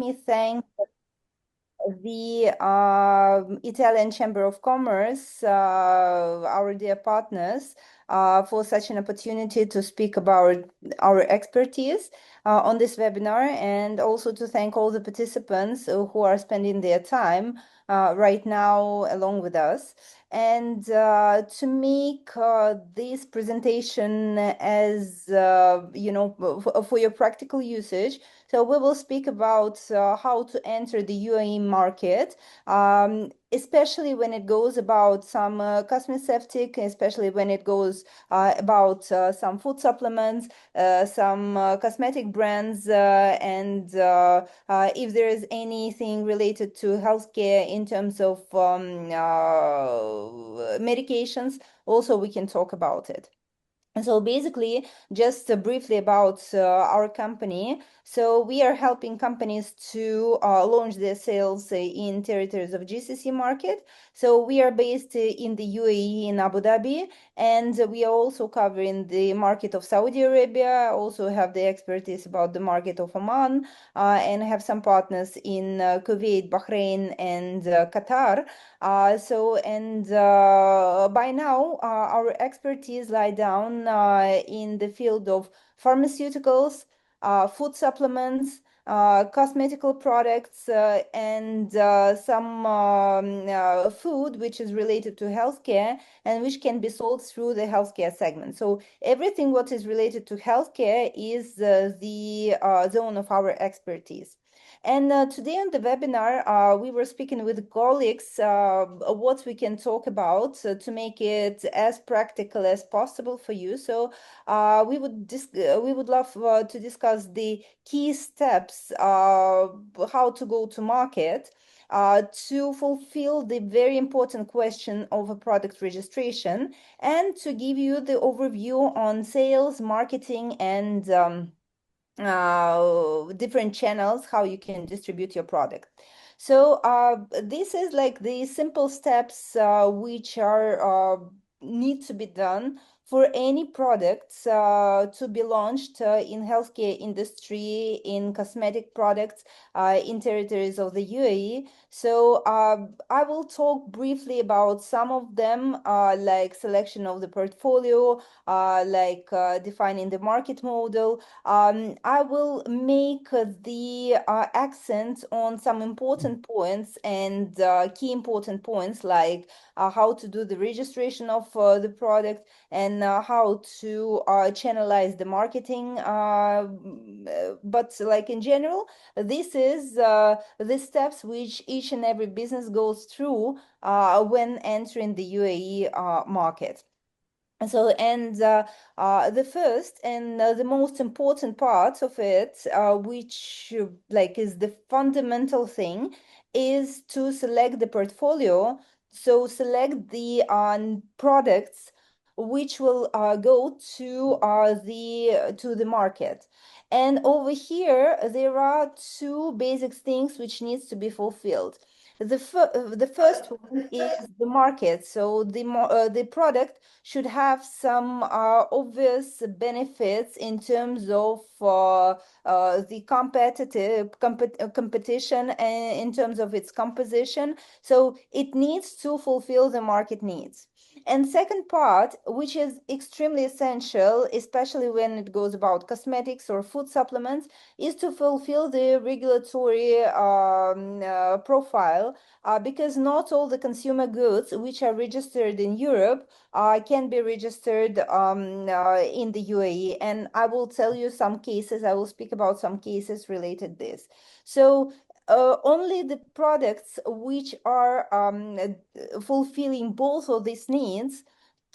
me thank the Italian Chamber of Commerce, our dear partners, for such an opportunity to speak about our expertise on this webinar, and also to thank all the participants who are spending their time right now along with us. And to make this presentation as, for your practical usage, so we will speak about how to enter the UAE market, especially when it goes about some cosmetic, especially when it goes about some food supplements, some cosmetic brands, and if there is anything related to healthcare in terms of medications, also we can talk about it. And so basically, just briefly about our company. So we are helping companies to launch their sales in territories of GCC market. So we are based in the UAE in Abu Dhabi, and we are also covering the market of Saudi Arabia. Also have the expertise about the market of Oman, and have some partners in Kuwait, Bahrain, and Qatar. By now, our expertise lie down in the field of pharmaceuticals, food supplements, cosmetical products, and some food which is related to healthcare and which can be sold through the healthcare segment. So everything what is related to healthcare is the zone of our expertise. And today on the webinar, we were speaking with colleagues what we can talk about to make it as practical as possible for you. So we would love to discuss the key steps, how to go to market. To fulfill the very important question of a product registration, and to give you the overview on sales, marketing, and different channels, how you can distribute your product. So this is like the simple steps which are need to be done for any products to be launched in healthcare industry, in cosmetic products, in territories of the UAE. So I will talk briefly about some of them, like selection of the portfolio, defining the market model. I will make the accent on some important points and key important points, like how to do the registration of the product, and how to channelize the marketing. But like in general, this is the steps which each and every business goes through when entering the UAE market. The first and the most important part of it, which like is the fundamental thing, is to select the portfolio. So select the products which will go to the market. And over here, there are two basic things which needs to be fulfilled. The first one is the market. So the product should have some obvious benefits in terms of the competition and in terms of its composition. So it needs to fulfill the market needs. And second part, which is extremely essential, especially when it goes about cosmetics or food supplements, is to fulfill the regulatory profile, because not all the consumer goods which are registered in Europe can be registered in the UAE. And I will tell you some cases, I will speak about some cases related this. So only the products which are fulfilling both of these needs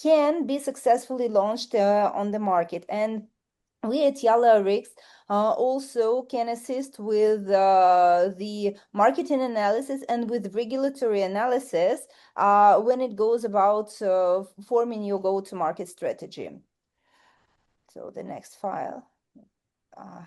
can be successfully launched on the market. And we at Yalla Rix also can assist with the marketing analysis and with regulatory analysis when it goes about forming your go-to-market strategy. So the next file. Uh,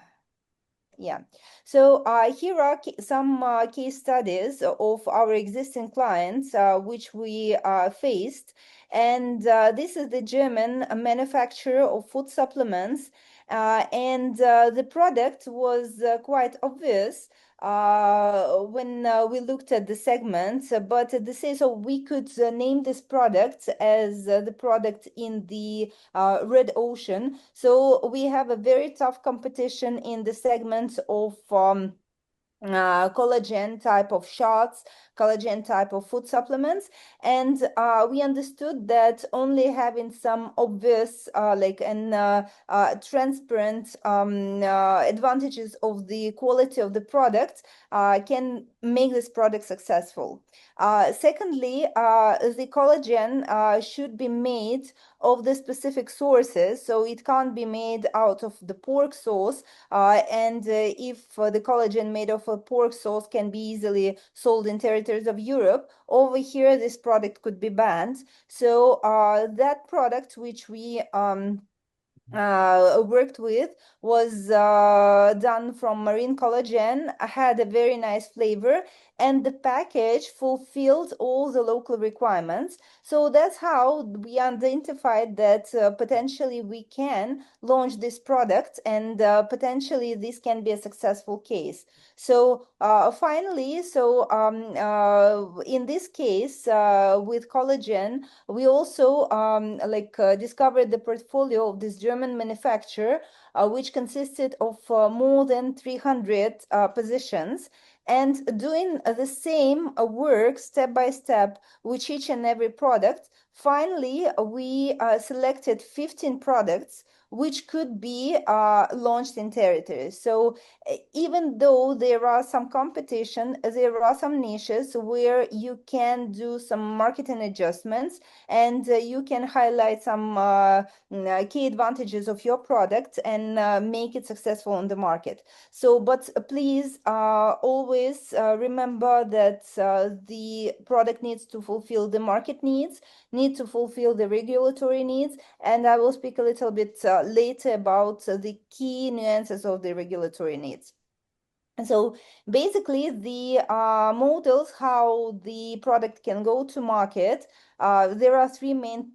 yeah. So here are some case studies of our existing clients which we faced. And this is the German manufacturer of food supplements. And the product was quite obvious. when we looked at the segments, but this is so we could name this product as the product in the red ocean. So we have a very tough competition in the segments of collagen type of shots, collagen type of food supplements. And we understood that only having some obvious, transparent advantages of the quality of the product can make this product successful. Secondly, the collagen should be made of the specific sources, so it can't be made out of the pork sauce. And if the collagen made of a pork sauce can be easily sold in territories of Europe, over here this product could be banned. So that product which we worked with was done from marine collagen, had a very nice flavor, and the package fulfilled all the local requirements. So that's how we identified that potentially we can launch this product, and potentially this can be a successful case. So finally, in this case with collagen, we also discovered the portfolio of this German manufacturer, which consisted of more than 300 positions. And doing the same work step by step with each and every product, finally, we selected 15 products which could be launched in territories. So even though there are some competition, there are some niches where you can do some marketing adjustments, and you can highlight some key advantages of your product and make it successful on the market. So, but please always remember that the product needs to fulfill the market needs, need to fulfill the regulatory needs, and I will speak a little bit later about the key nuances of the regulatory needs. So basically, the models how the product can go to market. There are three main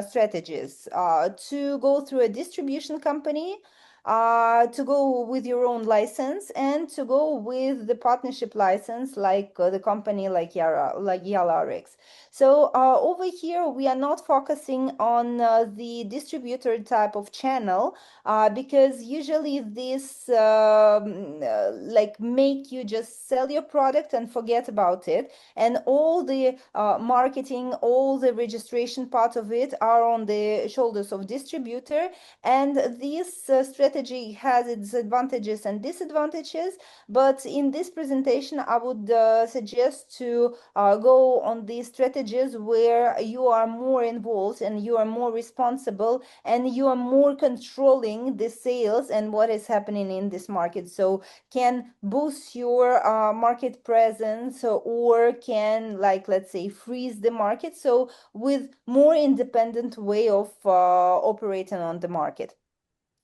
strategies. To go through a distribution company, to go with your own license, and to go with the partnership license, like the company like Yala. So over here, we are not focusing on the distributor type of channel, because usually this make you just sell your product and forget about it, and all the marketing, all the registration part of it are on the shoulders of distributor. And this strategy has its advantages and disadvantages, but in this presentation I would suggest to go on these strategies where you are more involved and you are more responsible and you are more controlling the sales and what is happening in this market, so can boost your market presence, or can, like, let's say, freeze the market, so with more independent way of operating on the market.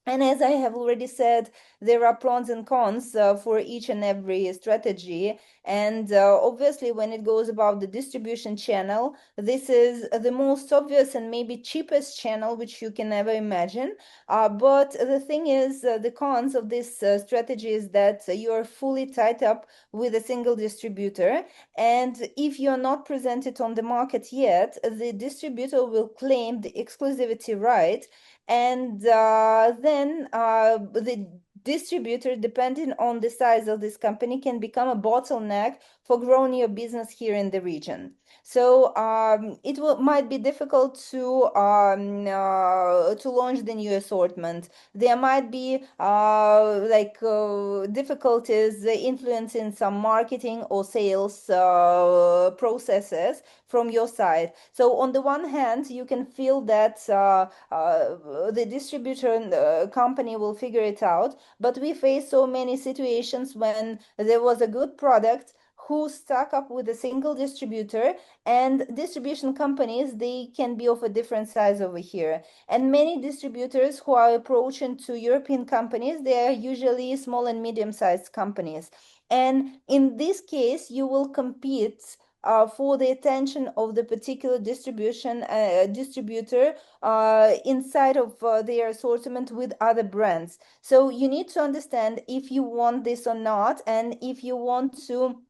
And as I have already said, there are pros and cons for each and every strategy. And obviously, when it goes about the distribution channel, this is the most obvious and maybe cheapest channel which you can ever imagine. But the thing is, the cons of this strategy is that you are fully tied up with a single distributor. And if you're not presented on the market yet, the distributor will claim the exclusivity right, and then the distributor, depending on the size of this company, can become a bottleneck for growing your business here in the region. So might be difficult to launch the new assortment. There might be difficulties influencing some marketing or sales processes from your side. So on the one hand, you can feel that the distributor company will figure it out, but we face so many situations when there was a good product who stuck up with a single distributor, and distribution companies, they can be of a different size over here. And many distributors who are approaching to European companies, they are usually small and medium-sized companies. And in this case, you will compete for the attention of the particular distributor inside of their assortment with other brands. So you need to understand if you want this or not, and if you want to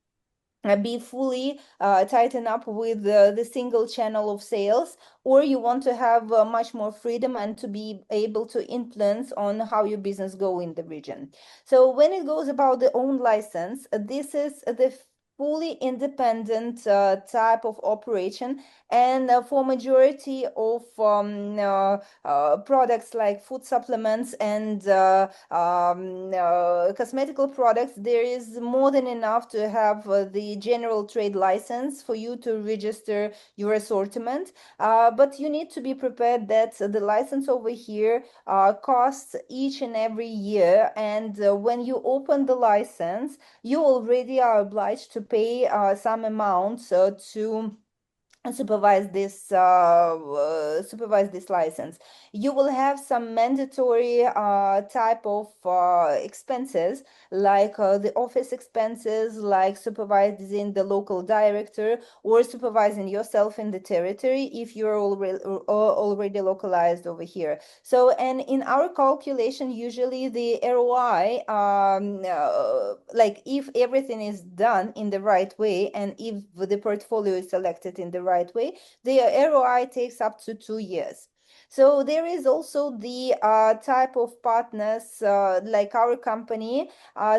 be fully tighten up with the single channel of sales, or you want to have much more freedom and to be able to influence on how your business go in the region. So when it goes about the own license, this is the fully independent type of operation, and for majority of products like food supplements and cosmetical products, there is more than enough to have the general trade license for you to register your assortment. But you need to be prepared that the license over here costs each and every year. And when you open the license, you already are obliged to pay some amounts to supervise this license. You will have some mandatory type of expenses, like the office expenses, like supervising the local director or supervising yourself in the territory if you're already localized over here. So, and in our calculation, usually the ROI, like if everything is done in the right way and if the portfolio is selected in the right way, the ROI takes up to 2 years. So there is also the type of partners like our company.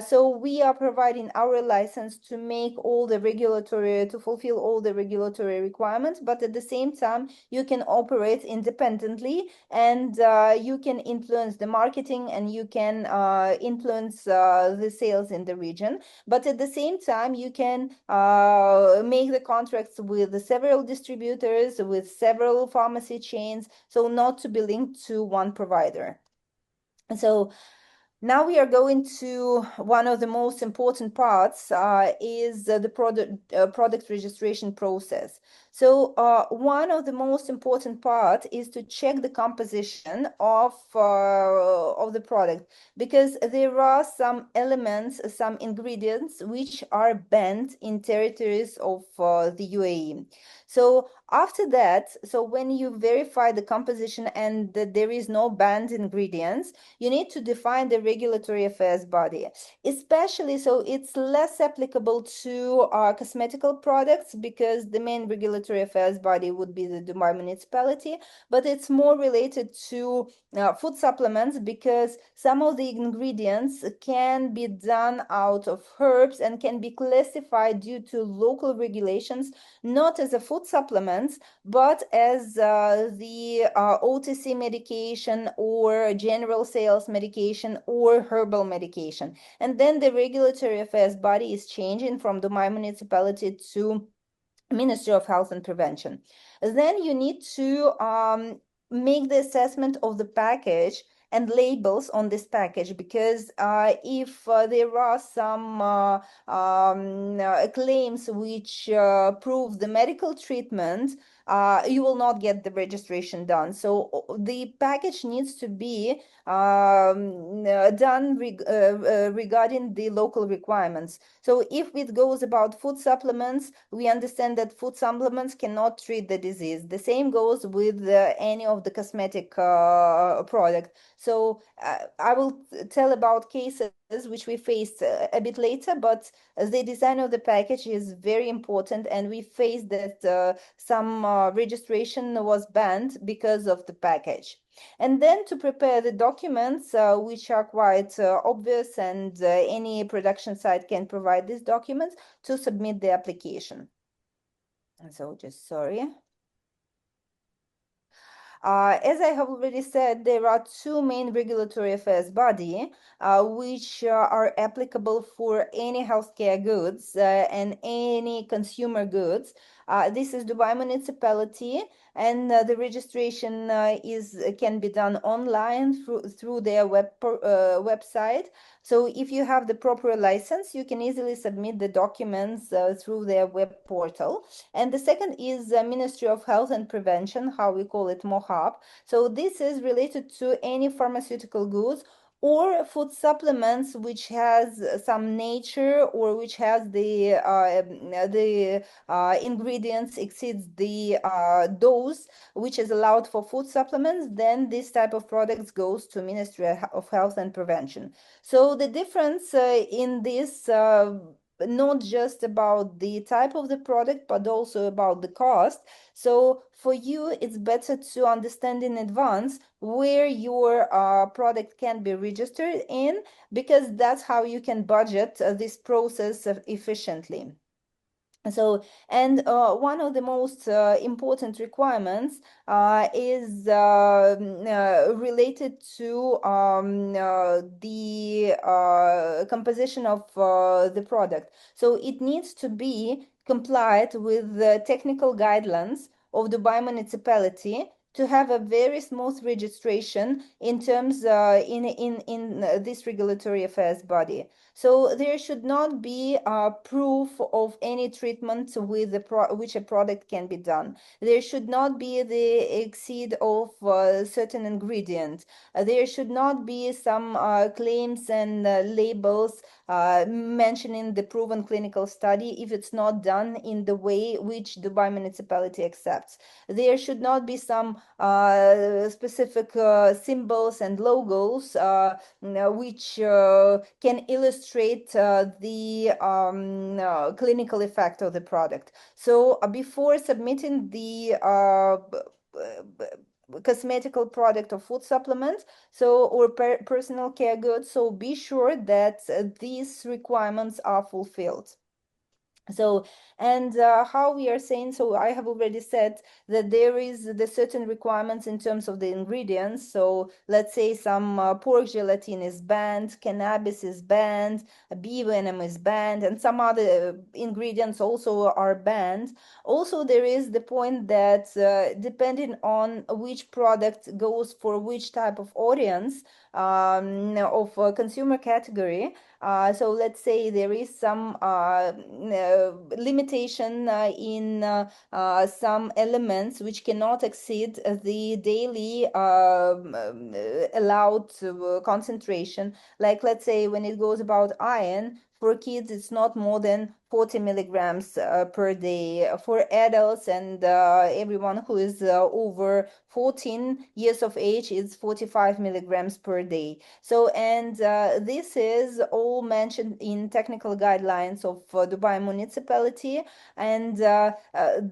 So we are providing our license to make all the regulatory, to fulfill all the regulatory requirements, but at the same time, you can operate independently, and you can influence the marketing, and you can influence the sales in the region. But at the same time, you can make the contracts with several distributors, with several pharmacy chains, so not to be linked to one provider. So now we are going to one of the most important parts, is the product registration process. So one of the most important part is to check the composition of the product, because there are some elements, some ingredients which are banned in territories of the UAE. So after that, so when you verify the composition and that there is no banned ingredients, you need to define the regulatory affairs body. Especially, so it's less applicable to cosmetical products, because the main regulatory affairs body would be the Dubai municipality, but it's more related to food supplements, because some of the ingredients can be done out of herbs and can be classified due to local regulations, not as a food supplements, but as the OTC medication or general sales medication or herbal medication. And then the regulatory affairs body is changing from Dubai municipality to Ministry of Health and Prevention. Then you need to make the assessment of the package and labels on this package, because if there are some claims which prove the medical treatment, you will not get the registration done. So the package needs to be done regarding the local requirements. So if it goes about food supplements, we understand that food supplements cannot treat the disease. The same goes with any of the cosmetic product. So I will tell about cases which we faced a bit later, but the design of the package is very important, and we faced that some registration was banned because of the package. And then to prepare the documents, which are quite obvious, and any production site can provide these documents to submit the application. So just sorry. As I have already said, there are two main regulatory affairs body which are applicable for any healthcare goods and any consumer goods. This is Dubai municipality, and the registration can be done online through their website. So if you have the proper license, you can easily submit the documents through their web portal. And the second is Ministry of Health and Prevention, how we call it MOHAP. So this is related to any pharmaceutical goods or food supplements which has some nature, or which has the ingredients exceeds the dose which is allowed for food supplements, then this type of products goes to Ministry of Health and Prevention. So the difference in this, not just about the type of the product, but also about the cost. So for you, it's better to understand in advance where your product can be registered in, because that's how you can budget this process efficiently. So, and one of the most important requirements is related to the composition of the product. So it needs to be complied with the technical guidelines of Dubai municipality to have a very smooth registration in terms in this regulatory affairs body. So there should not be proof of any treatment with which a product can be done. There should not be the exceed of certain ingredient. There should not be some claims and labels mentioning the proven clinical study if it's not done in the way which Dubai municipality accepts. There should not be some specific symbols and logos which can illustrate the clinical effect of the product. So before submitting the cosmetical product or food supplement, so or personal care goods, so be sure that these requirements are fulfilled. So, and how we are saying, so I have already said that there is the certain requirements in terms of the ingredients. So let's say some pork gelatin is banned, cannabis is banned, bee venom is banned, and some other ingredients also are banned. Also, there is the point that depending on which product goes for which type of audience of consumer category, so let's say there is some limitation in some elements which cannot exceed the daily allowed concentration. Like let's say when it goes about iron, for kids, it's not more than 40 milligrams per day. For adults and everyone who is over 14 years of age, it's 45 milligrams per day. So, and this is all mentioned in technical guidelines of Dubai municipality. And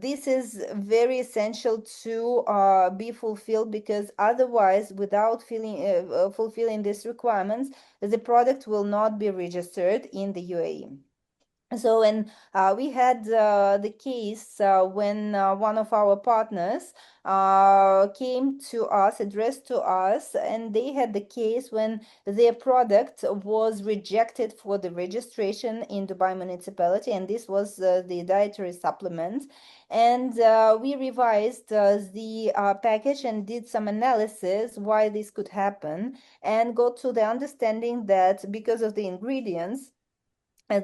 this is very essential to be fulfilled, because otherwise, without fulfilling these requirements, the product will not be registered in the UAE. So, and we had the case when one of our partners came to us, addressed to us, and they had the case when their product was rejected for the registration in Dubai municipality, and this was the dietary supplement. And we revised the package and did some analysis why this could happen, and got to the understanding that because of the ingredients,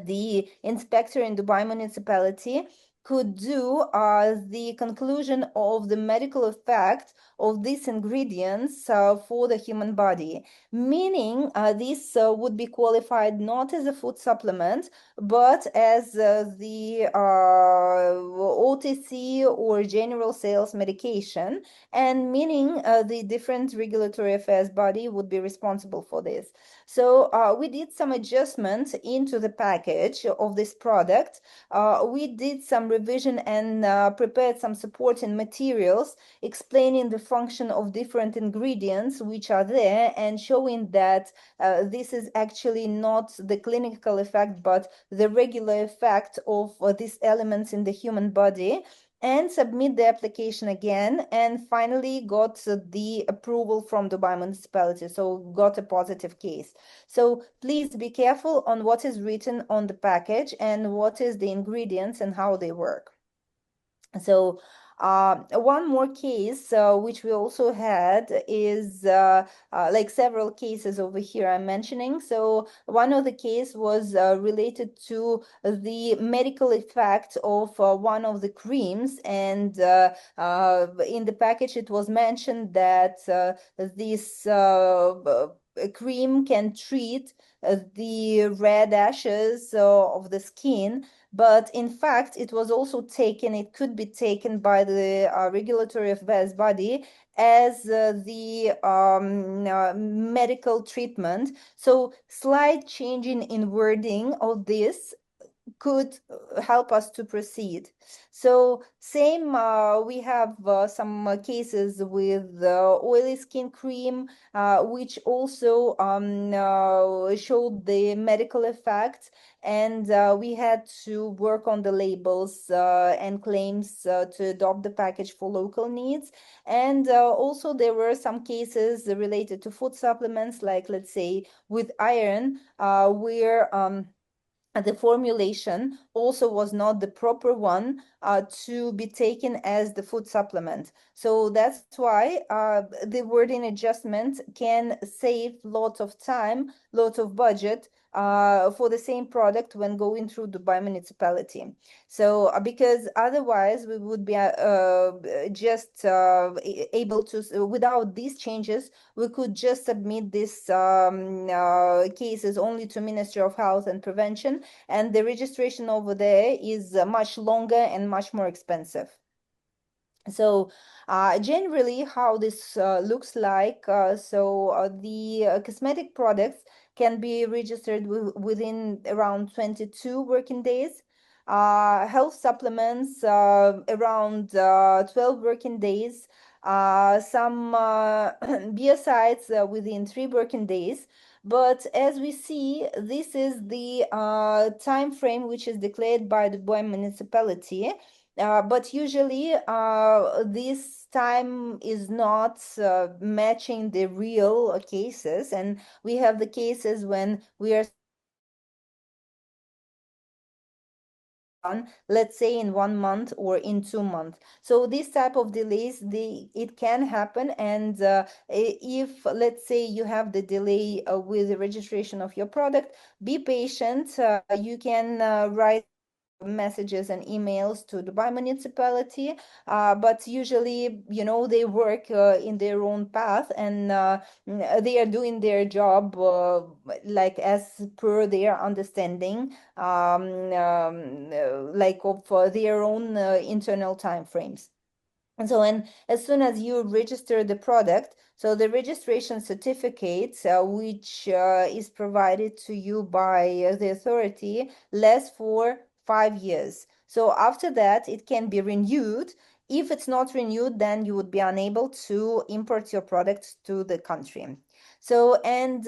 the inspector in Dubai municipality could do the conclusion of the medical effect of these ingredients for the human body, meaning this would be qualified not as a food supplement, but as the OTC or general sales medication, and meaning the different regulatory affairs body would be responsible for this. So we did some adjustments into the package of this product. We did some revision and prepared some supporting materials explaining the function of different ingredients which are there, and showing that this is actually not the clinical effect, but the regular effect of these elements in the human body, and submit the application again, and finally got the approval from Dubai municipality, so got a positive case. So please be careful on what is written on the package and what is the ingredients and how they work. So one more case which we also had is like several cases over here I'm mentioning. So one of the case was related to the medical effect of one of the creams, and in the package it was mentioned that this cream can treat the red ashes of the skin, but in fact, it was also taken, it could be taken by the regulatory affairs body as the medical treatment. So slight change in wording of this could help us to proceed. So same, we have some cases with oily skin cream, which also showed the medical effects, and we had to work on the labels and claims to adopt the package for local needs. And also there were some cases related to food supplements, like let's say with iron, where the formulation also was not the proper one to be taken as the food supplement. So that's why the wording adjustment can save lots of time, lots of budget for the same product when going through Dubai municipality. So because otherwise we would be just able to, without these changes, we could just submit these cases only to Ministry of Health and Prevention, and the registration over there is much longer and much more expensive. So generally how this looks like, the cosmetic products can be registered within around 22 working days. Health supplements around 12 working days. Some biocides within 3 working days. But as we see, this is the time frame which is declared by the Dubai municipality. But usually, this time is not matching the real cases, and we have the cases when we are done, let's say in 1 month or in 2 months. So this type of delays, it can happen, and if let's say you have the delay with the registration of your product, be patient. You can write messages and emails to Dubai municipality, but usually, they work in their own path, and they are doing their job like as per their understanding, like of their own internal time frames. And so, and as soon as you register the product, so the registration certificate, which is provided to you by the authority, lasts for 5 years. So after that, it can be renewed. If it's not renewed, then you would be unable to import your product to the country. So, and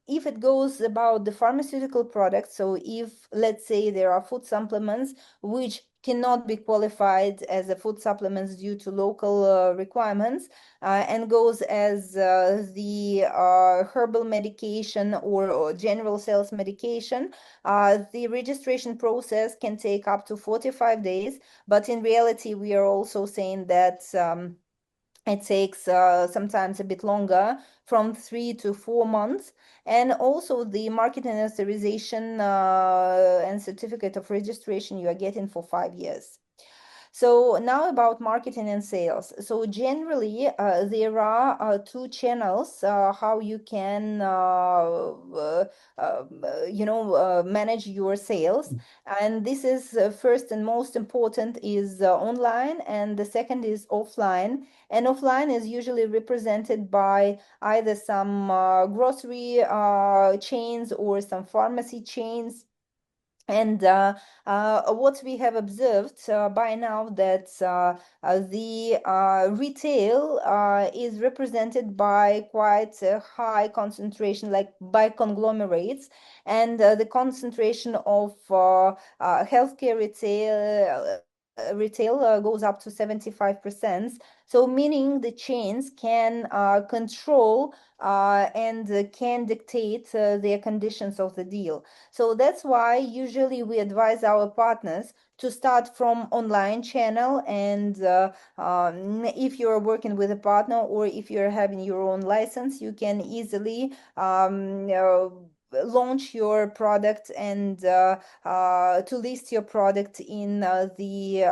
if it goes about the pharmaceutical products, so if let's say there are food supplements which cannot be qualified as a food supplements due to local requirements, and goes as the herbal medication or general sales medication, the registration process can take up to 45 days. But in reality, we are also saying that it takes sometimes a bit longer, from 3 to 4 months. And also the market and authorization and certificate of registration you are getting for 5 years. So now about marketing and sales. So generally, there are two channels how you can, manage your sales. And this is first and most important is online, and the second is offline. And offline is usually represented by either some grocery chains or some pharmacy chains. And what we have observed by now, that the retail is represented by quite a high concentration, like by conglomerates, and the concentration of healthcare retail goes up to 75%. So meaning the chains can control and can dictate their conditions of the deal. So that's why usually we advise our partners to start from online channel, and if you're working with a partner or if you're having your own license, you can easily launch your product and to list your product in the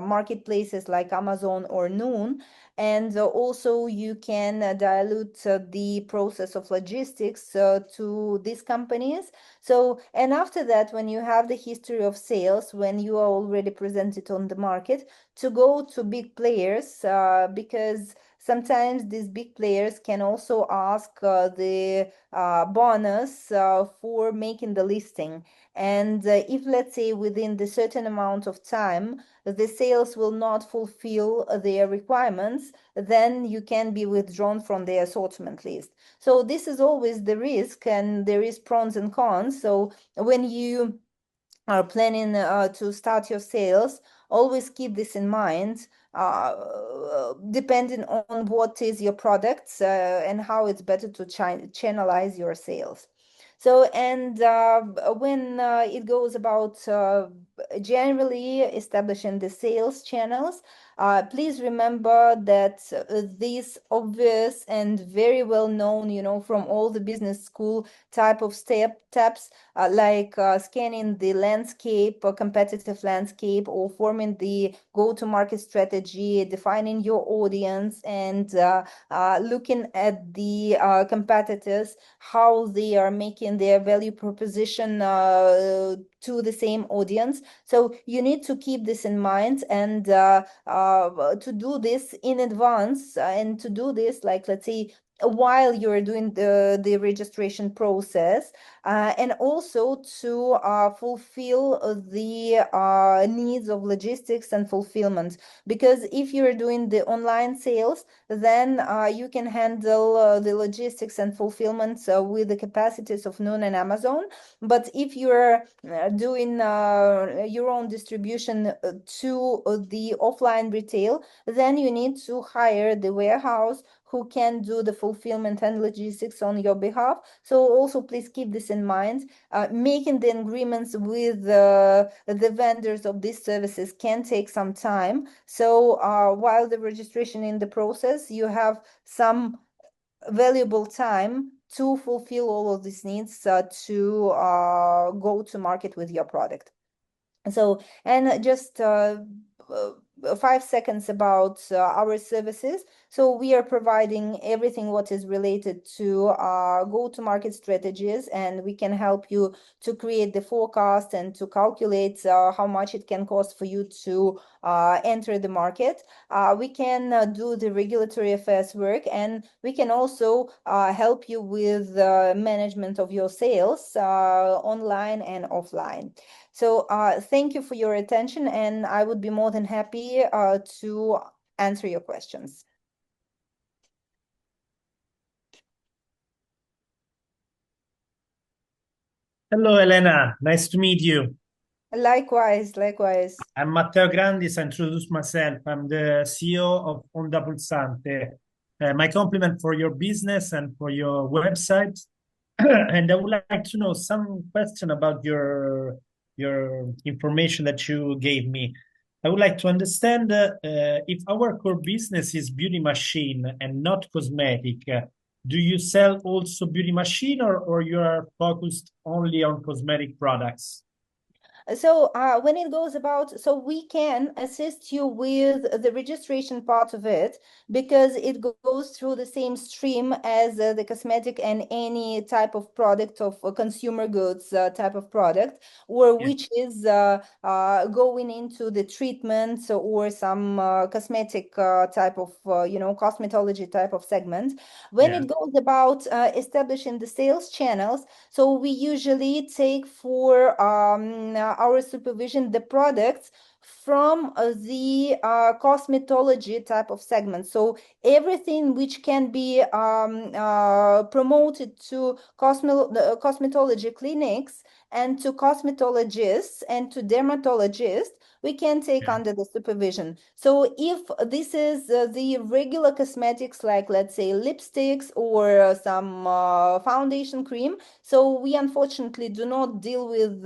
marketplaces like Amazon or Noon. And also you can dilute the process of logistics to these companies. So, and after that, when you have the history of sales, when you are already presented on the market, to go to big players, because sometimes these big players can also ask the bonus for making the listing. And if, let's say, within the certain amount of time, the sales will not fulfill their requirements, then you can be withdrawn from the assortment list. So this is always the risk, and there is pros and cons. So when you are planning to start your sales, always keep this in mind, depending on what is your products and how it's better to channelize your sales. So, and when it goes about generally establishing the sales channels, please remember that these obvious and very well known, from all the business school type of steps, like scanning the landscape, or competitive landscape, or forming the go-to-market strategy, defining your audience, and looking at the competitors, how they are making their value proposition to the same audience. So you need to keep this in mind, and to do this in advance, and to do this, like, let's say, while you're doing the registration process, and also to fulfill the needs of logistics and fulfillment. Because if you're doing the online sales, then you can handle the logistics and fulfillment with the capacities of Noon and Amazon. But if you're doing your own distribution to the offline retail, then you need to hire the warehouse who can do the fulfillment and logistics on your behalf. So also please keep this in mind. Making the agreements with the vendors of these services can take some time. So while the registration in the process, you have some valuable time to fulfill all of these needs to go to market with your product. So, and just 5 seconds about our services. So we are providing everything what is related to go-to-market strategies, and we can help you to create the forecast and to calculate how much it can cost for you to enter the market. We can do the regulatory affairs work, and we can also help you with management of your sales online and offline. So thank you for your attention, and I would be more than happy to answer your questions. Hello, Elena. Nice to meet you. Likewise, likewise. I'm Matteo Grandis. I introduce myself. I'm the CEO of Onda Pulsante. My compliment for your business and for your website. And I would like to know some question about your information that you gave me. I would like to understand if our core business is beauty machine and not cosmetic. Do you sell also beauty machine, or you are focused only on cosmetic products? So when it goes about, so we can assist you with the registration part of it, because it goes through the same stream as the cosmetic and any type of product of consumer goods type of product, or Yeah, which is going into the treatments or some cosmetic type of, cosmetology type of segment. When yeah, it goes about establishing the sales channels, so we usually take for our supervision the products from the cosmetology type of segment. So everything which can be promoted to cosmetology clinics and to cosmetologists and to dermatologists, we can take yeah. under the supervision. So if this is the regular cosmetics, like, let's say, lipsticks or some foundation cream, so we unfortunately do not deal with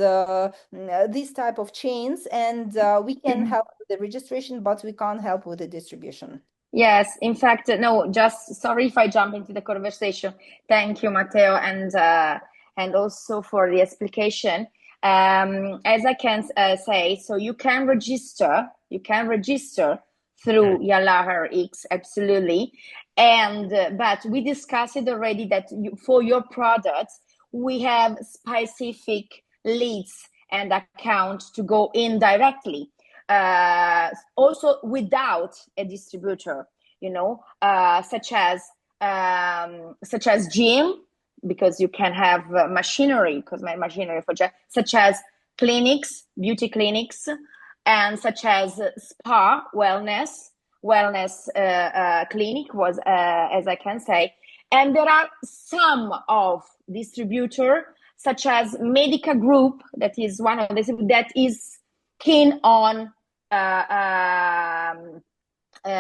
these type of chains, and we can help with the registration, but we can't help with the distribution. Yes, in fact, no, just sorry if I jump into the conversation. Thank you, Matteo. and also for the explication. As I can say, so you can register through Yalaher X, absolutely. And but we discussed it already that for your products, we have specific leads and accounts to go in directly, also without a distributor, such as gym, because you can have machinery, because my machinery for such as clinics, beauty clinics, and such as spa wellness clinic was, as I can say. And there are some of distributor, such as Medica Group, that is one of this, that is keen on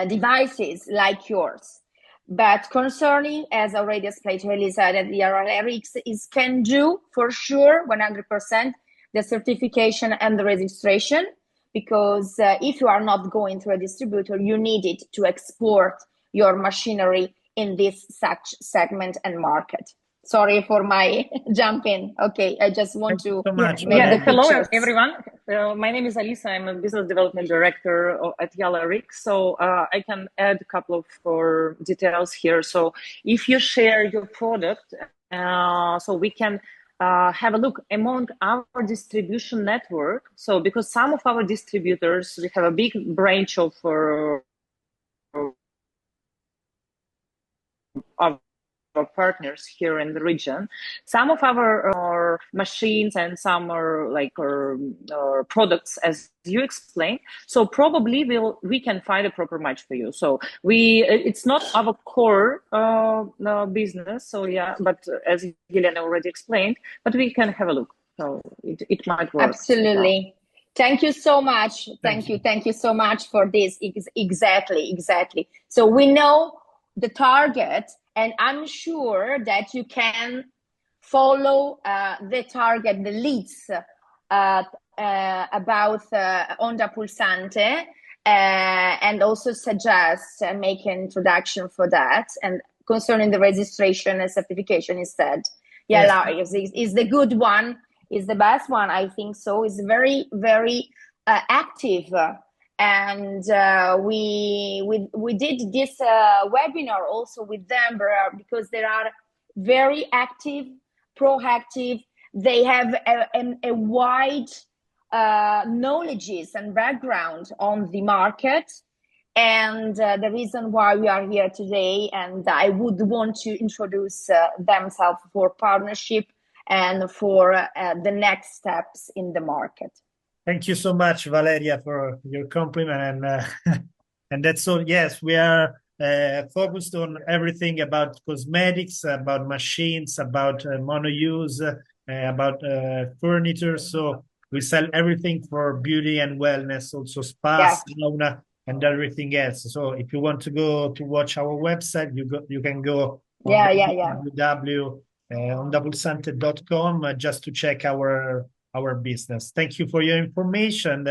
devices like yours. But concerning, as already explained to Elisa, that the RLRX can do for sure 100% the certification and the registration, because if you are not going through a distributor, you need it to export your machinery in this such segment and market. Sorry for my jump in. Okay, I just want to make the hello pictures. everyone. My name is Alisa. I'm a business development director at Yalarik. So I can add a couple of details here. So if you share your product, so we can have a look among our distribution network. So because some of our distributors, we have a big branch of partners here in the region. Some of our machines and some are like our products, as you explained. So probably we can find a proper match for you. So it's not our core business. So yeah, but as Helena already explained, but we can have a look. So it might work. Absolutely. Thank you so much. Thank you so much for this. Exactly. So we know the target, and I'm sure that you can follow the target, the leads about Onda Pulsante, and also suggest make an introduction for that. And concerning the registration and certification instead, is the good one, is the best one, I think so. It's very, very active. And we did this webinar also with them because they are very active, proactive. They have a wide knowledges and background on the market, and the reason why we are here today. And I would want to introduce themselves for partnership and for the next steps in the market. Thank you so much, Valeria, for your compliment. And that's all. Yes, we are focused on everything about cosmetics, about machines, about mono-use, about furniture. So we sell everything for beauty and wellness, also spas, sauna, and everything else. So if you want to go to watch our website, you can go on www.ondapulsante.com just to check our business. Thank you for your information,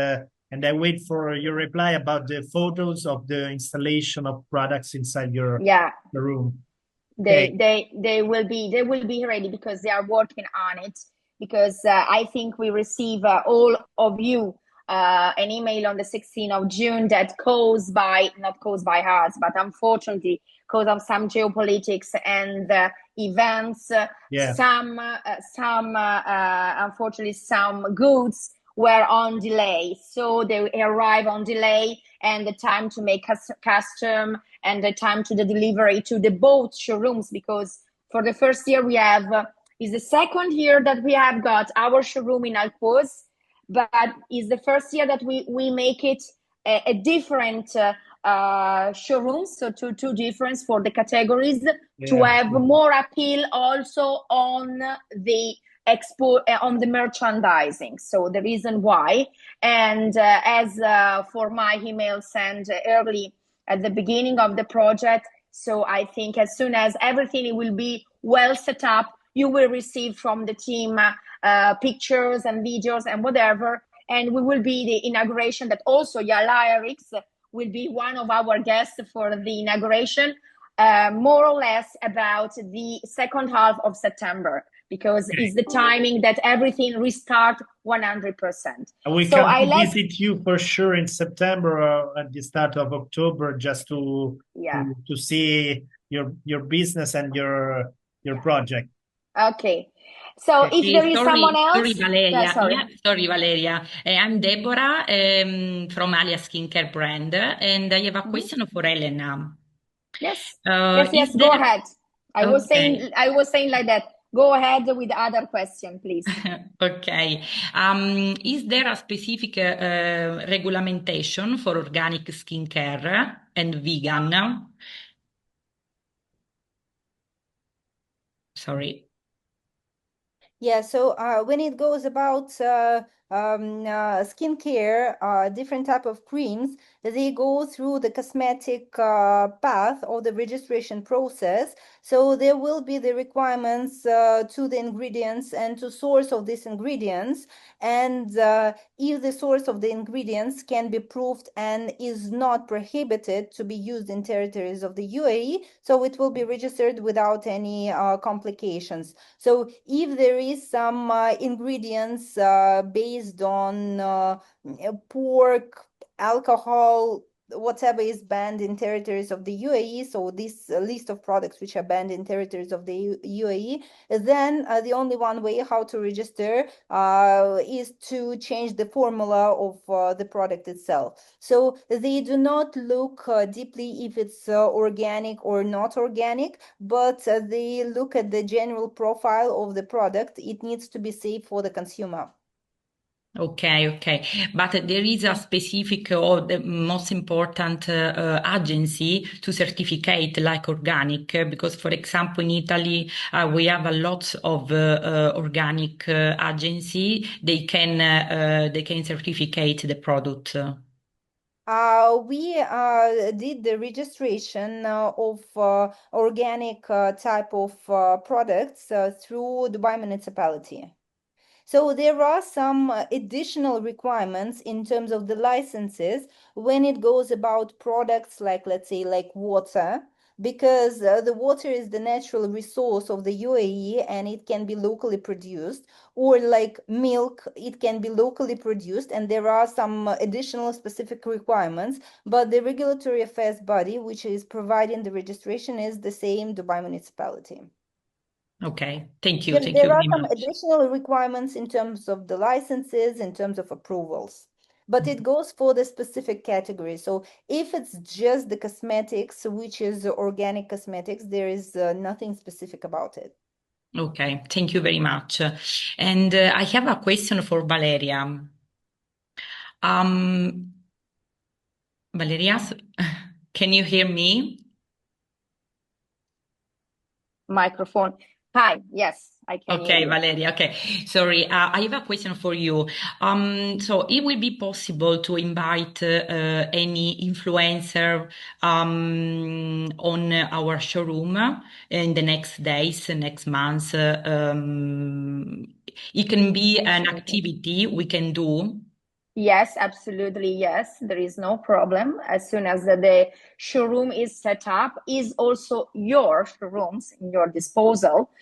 and I wait for your reply about the photos of the installation of products inside your room. They will be ready, because they are working on it. Because I think we receive all of you an email on the 16th of June that not caused by us, but unfortunately because of some geopolitics and events, unfortunately some goods were on delay. So they arrive on delay, and the time to make custom and the time to the delivery to the both showrooms, because for the first year we have, is the second year that we have got our showroom in Alcos, but is the first year that we make it a different showrooms, so two different for the categories, to have more appeal also on the export, on the merchandising. So the reason why, and as for my email sent early at the beginning of the project, so I think as soon as everything will be well set up, you will receive from the team pictures and videos and whatever, and we will be the inauguration, that also Yalaerix will be one of our guests for the inauguration, more or less about the second half of September. because it's the timing that everything restart 100%. We So come I to let visit you for sure in September or at the start of October, just to yeah. to see your business and your project. Okay. So if there is someone Sorry, else, Valeria. sorry. Yeah, sorry, Valeria. I'm Deborah from Alia Skincare brand, and I have a question for Elena. Yes. Is Yes. Go there ahead. I was okay? saying like that. Go ahead with the other question, please. Okay. Is there a specific regulation for organic skincare and vegan? Sorry. Yeah, so when it goes about skincare, different type of creams, they go through the cosmetic path or the registration process. So there will be the requirements to the ingredients and to source of these ingredients. And if the source of the ingredients can be proved and is not prohibited to be used in territories of the UAE, so it will be registered without any complications. So if there is some ingredients based on pork, alcohol, whatever is banned in territories of the UAE, so this list of products which are banned in territories of the UAE, then the only one way how to register is to change the formula of the product itself. So they do not look deeply if it's organic or not organic, but they look at the general profile of the product. It needs to be safe for the consumer. Okay. But there is a specific or the most important agency to certificate like organic, because for example in Italy we have a lot of organic agency. They can certificate the product. We did the registration of organic type of products through Dubai municipality. So there are some additional requirements in terms of the licenses when it goes about products like, let's say, like water, because the water is the natural resource of the UAE and it can be locally produced, or like milk, it can be locally produced, and there are some additional specific requirements, but the regulatory affairs body, which is providing the registration, is the same Dubai municipality. Okay, thank you. Yes, Thank you there are very some much. additional requirements in terms of the licenses, in terms of approvals, but it goes for the specific category. So if it's just the cosmetics, which is organic cosmetics, there is nothing specific about it. Okay, thank you very much. And I have a question for Valeria. Valeria, can you hear me? Microphone. Hi. Yes, I can hear Okay, you. Valeria. Okay, sorry. I have a question for you. So it will be possible to invite any influencer on our showroom in the next days, next month. It can be an Absolutely. activity we can do. Yes, absolutely. Yes, there is no problem. As soon as the showroom is set up, is also your showrooms in your disposal,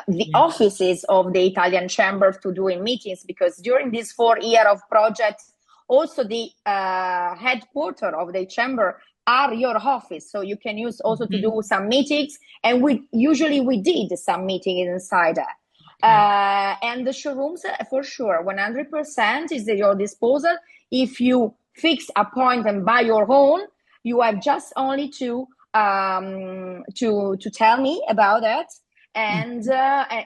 the offices of the Italian Chamber to do in meetings, because during this 4 year of project, also the headquarter of the chamber are your office. So you can use also to do some meetings. And we did some meetings inside that. And the showrooms, for sure, 100% is at your disposal. If you fix a point and buy your own, you have just only to tell me about that. And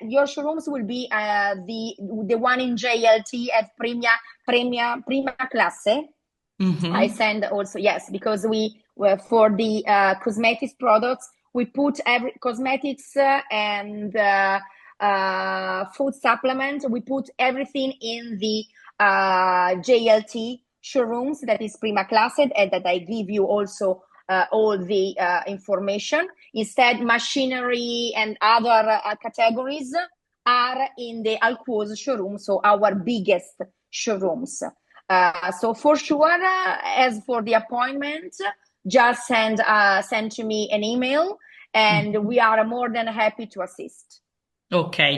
your showrooms will be the one in JLT at Prima Classe. I send also, yes, because we were for the cosmetics products, we put every cosmetics and food supplement, we put everything in the JLT showrooms, that is Prima Classe, and that I give you also all the information. Instead, machinery and other categories are in the Alquoz showroom, so our biggest showrooms. So for sure, as for the appointment, just send to me an email, and we are more than happy to assist. Okay.